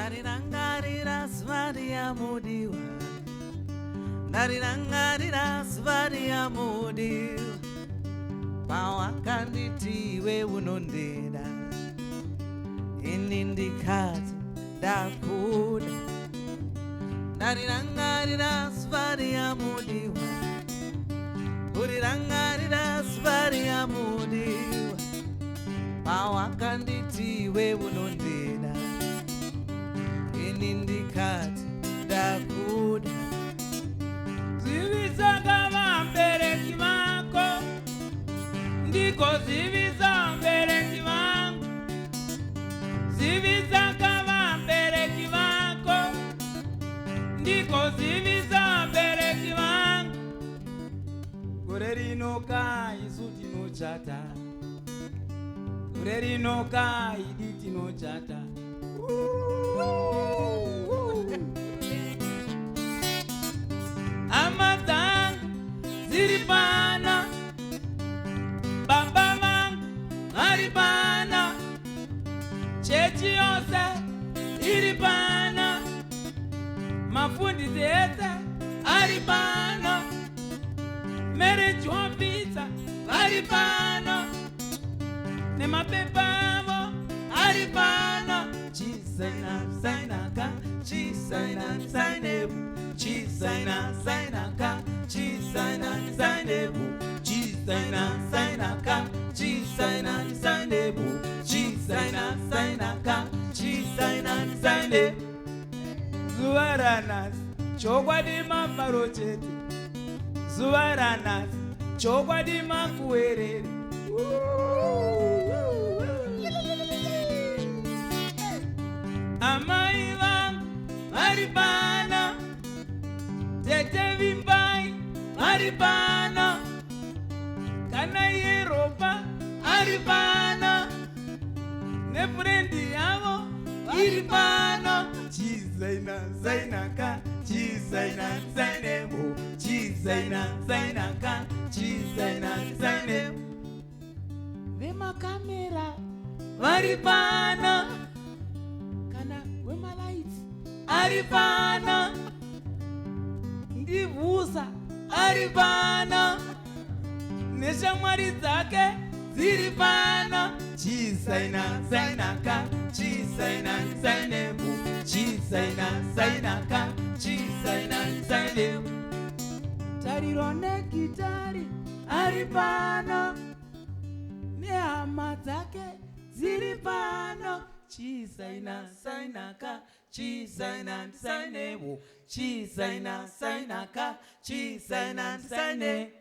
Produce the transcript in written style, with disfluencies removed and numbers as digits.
Narirangarira svaria mudiwa. Narirangarira svaria mudiwa. Pawakanditi we unondeda. Inindikati dakuda. Narirangarira svaria mudiwa. Urirangarira svaria mudiwa. Pawakanditi we unondeda. Inindikati dakuda. Ziviza kama mbereki wako, ndiko ziviza mbereki wangu. Ziviza kama mbereki wako, ndiko ziviza mbereki wangu. Kurerinoka isuti no chata, kurerinoka iditi no chata. Amatang ziripana, baba mang haripana, chechi yose iripana, mafundi zete haripana, marriage officer haripana, ne mapepamo haripana. Chisaina sainaka, chisaina sainebu. Chisaina sainaka, chisaina sainebu. Chisaina sainaka, chisaina sainebu. Chisaina sainaka, chisaina sainebu. Zuaranas, chogwadima parochete. Zuaranas, chogwadima kuerere. Amai wangu haripana, tete vimbai haripana, kana yeropa haripana, ne frendi yavo haripana. Chisaina sainaka, chisaina sainebu. Chisaina sainaka, chisaina sainebu. Vema kamera haripana, aripana, ndivusa aripana, neshamwari dzake ziripana. Chisaina sainaka, chisaina sainebu. Chisaina sainaka, chisaina sainebu. Tariro nekitari aripana, nehama dzake ziripana. Chisaina sainaka, chisaina sainebu. Chisaina sainaka, chisaina sainebu.